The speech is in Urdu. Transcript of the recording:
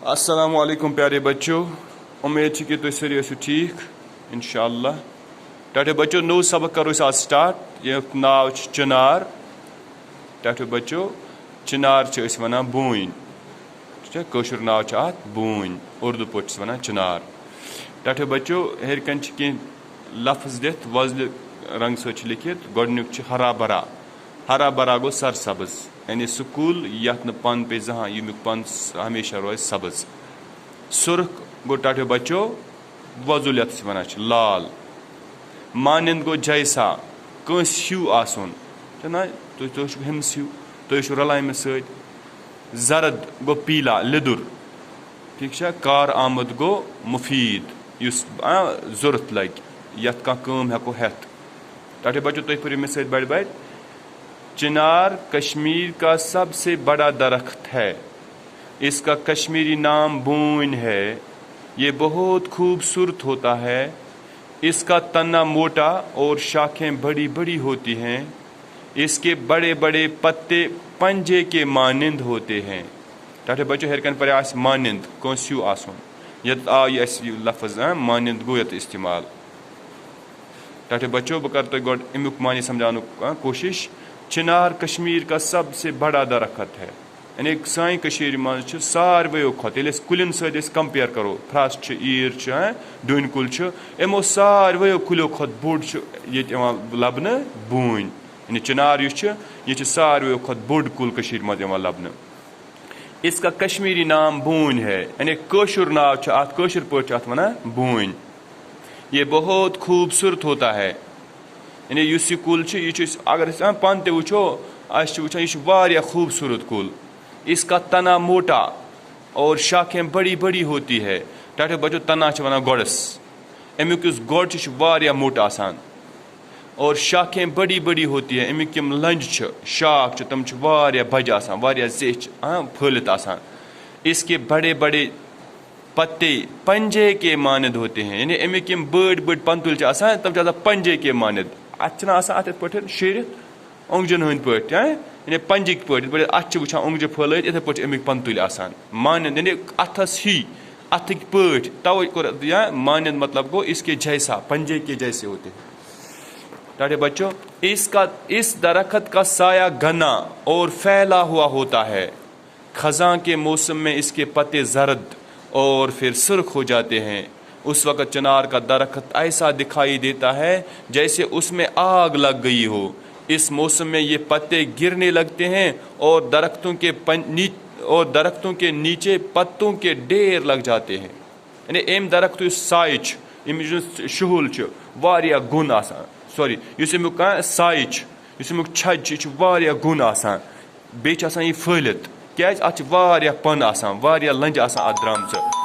السلام علیکم پیارے بچوں، امید ہے کہ تُہۍ سٲری ٲسِو ٹھیک انشاءاللہ۔ ٹاٹھے بچوں نو سبق کرو أسۍ آز سٹارٹ، یتھ ناو چھُ چنار۔ ٹاٹھے بچوں چنار چھِ أسۍ وَنان بوٗنۍ، ٹھیٖک چھا، کٲشُر ناو چھُ اَتھ بوٗنۍ، اردو پٲٹھۍ چھِس وَنان چنار۔ ٹاٹھے بچوں ہیٚرِ کَنۍ چھِ کینٛہہ لفظ دِتھ وۄزلہِ رنٛگ سۭتۍ چھِ لیکھِتھ۔ گۄڈنیُک چھُ ہرا بھرا، ہرا بھرا گوٚو سرسبٕز، یعنی سُہ کُل یتھ نہٕ پن پیٚیہِ زانٛہہ، ییٚمیُک پن ہمیشہ روزِ سبٕز۔ سرخ گوٚو ٹاٹھے بچوں وۄزُل یتھ أسۍ وَنان چھِ لال۔ مانند گوٚو جیسا، کٲنٛسہِ ہیوٗ آسُن، چھُنہ تُہۍ چھِو ہُمِس ہیوٗ، تُہۍ چھِو رلان أمِس سۭتۍ۔ زرد گوٚو پیٖلا، لیٚدُر، ٹھیٖک چھا۔ کار آمد گوٚو مُفیٖد، یُس ضوٚرتھ لگہِ، یتھ کانٛہہ کٲم ہٮ۪کو ہٮ۪تھ۔ ٹاٹھے بچوں تُہۍ پٔرِو مےٚ سۭتۍ بڑِ بڑِ۔ چنار کشمیر کا سب سے بڑا درخت ہے، اس کا کشمیری نام بوئن ہے، یہ بہت خوبصورت ہوتا ہے، اس کا تنا موٹا اور شاخیں بڑی بڑی ہوتی ہیں، اس کے بڑے بڑے پتے پنجے کے مانند ہوتے ہیں۔ ٹاٹھے بچوں ہیٚرِ کَنۍ پرِ آسہِ مانند، کٲنٛسہِ ہیوٗ آسُن، ییٚتہِ آو یہِ اَسہِ یہِ لفظ مانند گوٚو ییٚتہِ استعمال۔ ٹاٹھے بچوں بہٕ کَرٕ تۄہہِ گۄڈٕ امیُک معنی سمجھاونُک کوٗشِش۔ چنار کشمیر کا سب سے بڑا درخت ہے، یعنی سانہِ کٔشیٖرِ منٛز چھِ ساروِیو کھۄتہٕ، ییٚلہِ أسۍ کُلٮ۪ن سۭتۍ أسۍ کمپیر کرو، پھرٛس چھِ، ایٖر چھِ، ڈوٗنۍ کُل چھُ، یِمو ساروِیو کُلیو کھۄتہٕ بوٚڑ چھُ ییٚتہِ یِوان لبنہٕ بوٗنۍ، یعنی چنار یُس چھُ یہِ چھُ ساروِیو کھۄتہٕ بوٚڑ کُل کٔشیٖرِ منٛز یِوان لبنہٕ۔ اس کا کشمیری نام بوٗنۍ ہے، یعنی کٲشُر ناو چھُ اَتھ، کٲشِر پٲٹھۍ چھِ اَتھ وَنان بوٗنۍ۔ یہ بہت خوبصورت ہوتا ہے، یعنی یُس یہِ کُل چھُ یہِ چھُ أسۍ اگر أسۍ پانہٕ تہِ وٕچھو، اَسہِ چھِ وٕچھان یہِ چھُ واریاہ خوٗبصوٗرت کُل۔ اس کا تنا موٹا اور شاخیں بڑی بڑی ہوتی ہے۔ ٹاٹھے بچوں تنا چھِ وَنان گۄڈَس، امیُک یُس گۄڈ چھُ یہِ چھُ واریاہ موٚٹ آسان، اور شاخیں بڑی بڑی ہوتی ہے، امیُک یِم لنٛجہِ چھِ، شاخ چھِ، تِم چھِ واریاہ بجہِ آسان، واریاہ زیچھِ پھٲلِتھ آسان۔ اس کے بڑے بڑے پتے پنجے کے مانند ہوتے ہیں، یعنی امیُک یِم بٔڑۍ بٔڑۍ پنتُلۍ چھِ آسان تِم چھِ آسان پنجے کے مانند، اَتھ چھِنہ آسان اَتھ یِتھ پٲٹھۍ شیٖرِتھ اوٚنٛگجن ہٕنٛدۍ پٲٹھۍ، یعنی پنجٕکۍ پٲٹھۍ، یِتھ پٲٹھۍ اَتھ چھِ وٕچھان اوٚنٛگجہِ پھٲلٲیِتھ، یِتھَے پٲٹھۍ چھِ امیُک پنتُلۍ آسان مانند، یعنی اَتھس ہی، اَتھٕکۍ پٲٹھۍ، تَوَے کوٚر مانند مطلب گوٚو اس کے جیسا، پنجے کے جیسے ہوتے ہیں۔ ٹاٹھے بچوں اس درخت کا سایہ گھنا اور پھیلا ہوا ہوتا ہے، خزاں کے موسم میں اس کے پتے زرد اور پھر سرخ ہو جاتے ہیں، اس وقت چنار کا درخت ایسا دکھائی دیتا ہے جیسے اس میں آگ لگ گئی ہو، اس موسم میں یہ پتے گرنے لگتے ہیں اور درختوں کے نیچے پتوں کے ڈھیر لگ جاتے ہیں، یعنی اَمہِ درخت یُس سایہِ چھُ، اَمِچ یُس شُہُل چھُ واریاہ گُن آسان، یُس امیُک سایہِ چھُ، یُس امیُک چھج چھُ، یہِ چھُ واریاہ گُن آسان، بیٚیہِ چھُ آسان یہِ پھٲلِتھ، کیازِ اَتھ چھِ واریاہ پن آسان، واریاہ لنٛجہِ آسان اَتھ درٛامژٕ۔